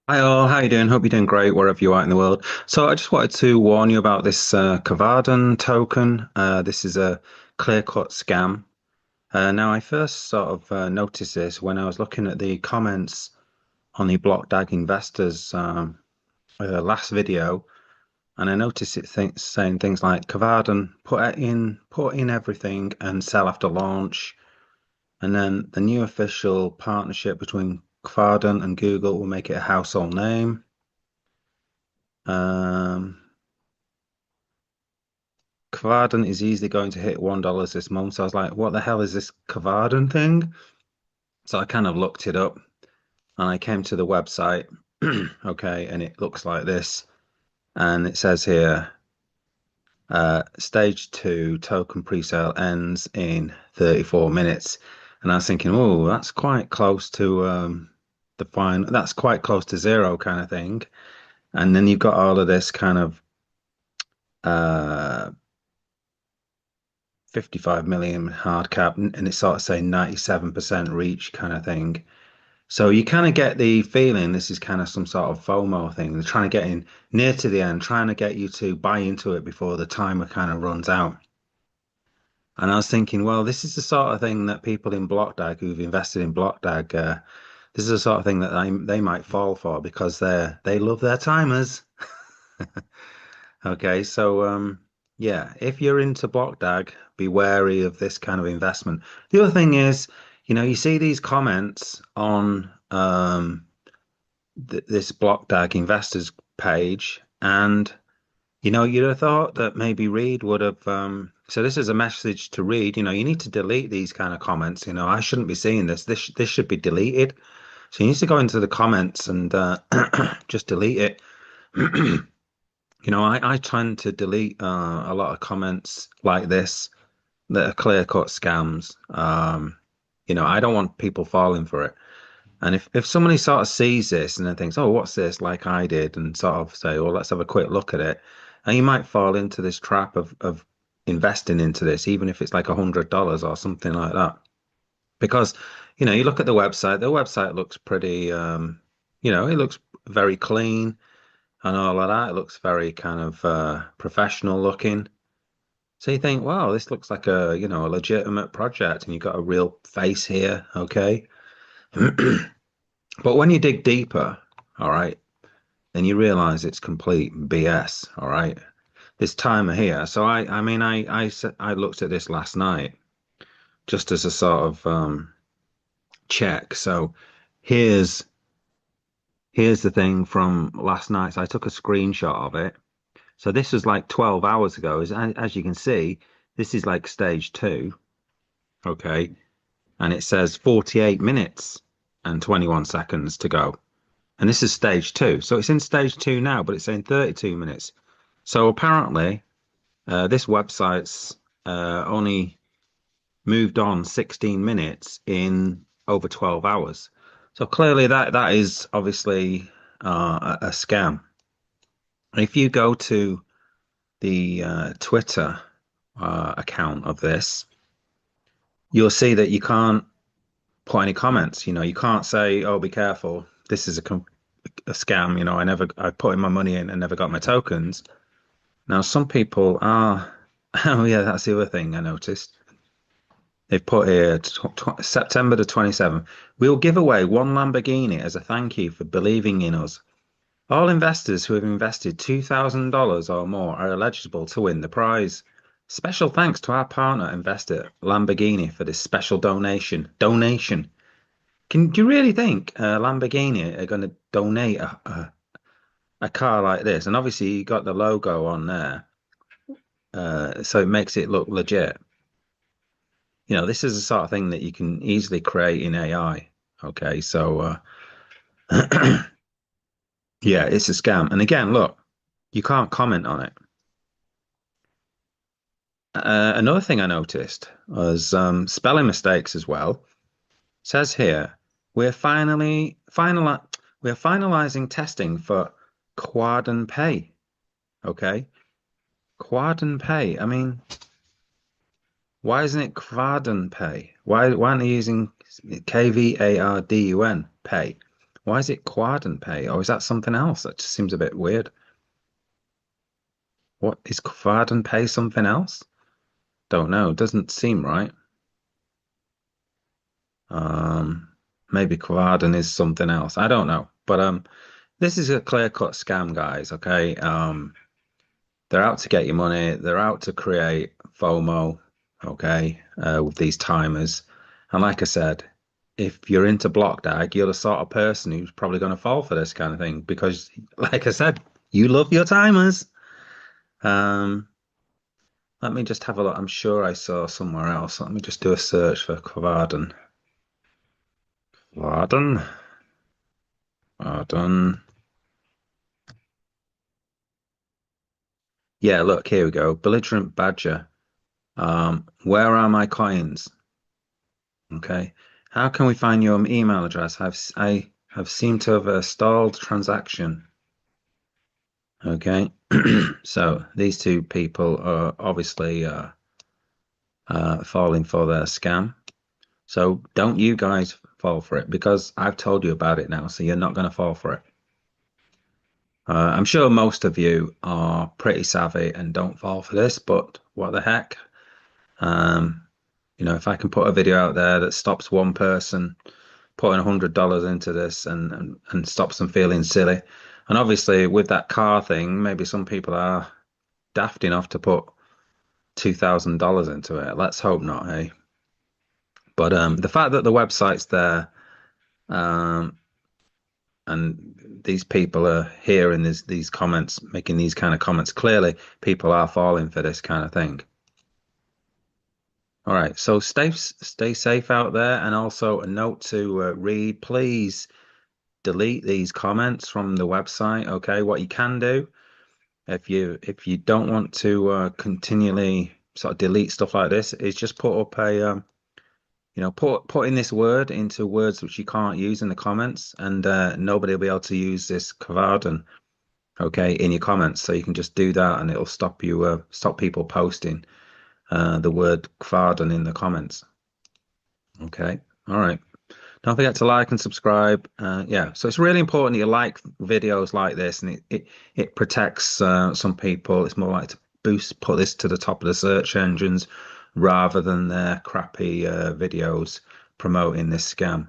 Hi all, how you doing? Hope you're doing great wherever you are in the world. So I just wanted to warn you about this Kvarden token. This is a clear-cut scam. Now I first sort of noticed this when I was looking at the comments on the Blockdag Investors last video, and I noticed it saying things like Kvarden put in everything and sell after launch, and then the new official partnership between Kvarden and Google will make it a household name. Um, Kwarden is easily going to hit $1 this month. So I was like, what the hell is this Kwarden thing? So I kind of looked it up and I came to the website. Okay, and it looks like this. And it says here, stage two token presale ends in 34 minutes. And I was thinking, oh, that's quite close to the fine. That's quite close to zero kind of thing. And then you've got all of this kind of uh 55 million hard cap, and it's sort of saying 97% reach kind of thing. So you kind of get the feeling this is kind of some sort of FOMO thing. They're trying to get in near to the end, trying to get you to buy into it before the timer kind of runs out. And I was thinking, well, this is the sort of thing that people in Blockdag who've invested in Blockdag, this is the sort of thing that they might fall for because they love their timers. Okay, so yeah, if you're into Blockdag, be wary of this kind of investment. The other thing is, you see these comments on th this Blockdag investors page, and you'd have thought that maybe Reed would have. So this is a message to Reed. You need to delete these kind of comments. I shouldn't be seeing this. This should be deleted. So you need to go into the comments and just delete it. I tend to delete a lot of comments like this that are clear-cut scams. I don't want people falling for it. And if somebody sort of sees this and then thinks, oh, what's this, like I did, and sort of say, well, let's have a quick look at it, and you might fall into this trap of investing into this, even if it's like $100 or something like that. Because, you look at the website looks pretty, it looks very clean and all of that. It looks very kind of professional looking. So you think, wow, this looks like a legitimate project, and you've got a real face here, okay? But when you dig deeper, all right, then you realize it's complete BS, all right? This timer here. So I looked at this last night just as a sort of check. So here's here's the thing from last night. So I took a screenshot of it. So this was like 12 hours ago. As you can see, this is like stage two, okay? And it says 48 minutes and 21 seconds to go. And this is stage two. So it's in stage two now, but it's saying 32 minutes. So apparently, this website's only moved on 16 minutes in over 12 hours. So clearly that is obviously a scam. If you go to the Twitter account of this, you'll see that you can't put any comments. You can't say, "Oh, be careful. This is a scam." I put in my money in and never got my tokens. Now, some people are. Oh, yeah, that's the other thing I noticed. They've put here September the 27th. We'll give away one Lamborghini as a thank you for believing in us. All investors who have invested $2,000 or more are eligible to win the prize. Special thanks to our partner investor Lamborghini for this special donation. Donation. Do you really think Lamborghini are going to donate a car like this? And obviously, you got the logo on there, so it makes it look legit. This is the sort of thing that you can easily create in AI. Okay, so yeah, it's a scam. And again, look, you can't comment on it. Another thing I noticed was spelling mistakes as well. It says here, we're we're finalizing testing for Kwarden Pay. Okay, Kwarden Pay. I mean, why isn't it Kwarden Pay? Why aren't they using KVARDUN Pay? Why is it Kwarden Pay? Or is that something else? That just seems a bit weird. What is Kwarden Pay something else? Don't know. Doesn't seem right. Um, Maybe Kwarden is something else. I don't know. But this is a clear-cut scam, guys. Okay. They're out to get your money. They're out to create FOMO. Okay, with these timers. And like I said, if you're into block dag, you're the sort of person who's probably going to fall for this kind of thing because, like I said, you love your timers. Um, Let me just have a look. I'm sure I saw somewhere else. Let me just do a search for Kvarden. Kvarden. Kvarden. Yeah, look, here we go. Belligerent Badger. Where are my coins? Okay. How can we find your email address? I have seemed to have a stalled transaction. Okay. So these two people are obviously falling for their scam. So don't you guys fall for it because I've told you about it now, so you're not going to fall for it. I'm sure most of you are pretty savvy and don't fall for this, but what the heck? Um, if I can put a video out there that stops one person putting $100 into this and stops them feeling silly, and obviously with that car thing, maybe some people are daft enough to put $2,000 into it. Let's hope not, hey. But the fact that the website's there, um, and these people are here in these comments, making these kind of comments, clearly people are falling for this kind of thing. All right, so stay safe out there, and also a note to read. Please delete these comments from the website. Okay, what you can do if you don't want to continually sort of delete stuff like this is just put up a putting this word into words which you can't use in the comments, and nobody will be able to use this Kvarden, okay, in your comments. So you can just do that, and it'll stop people posting the word Kvarden in the comments. Okay, all right. Don't forget to like and subscribe. Yeah, so it's really important you like videos like this, and it protects some people. It's more like to put this to the top of the search engines rather than their crappy videos promoting this scam.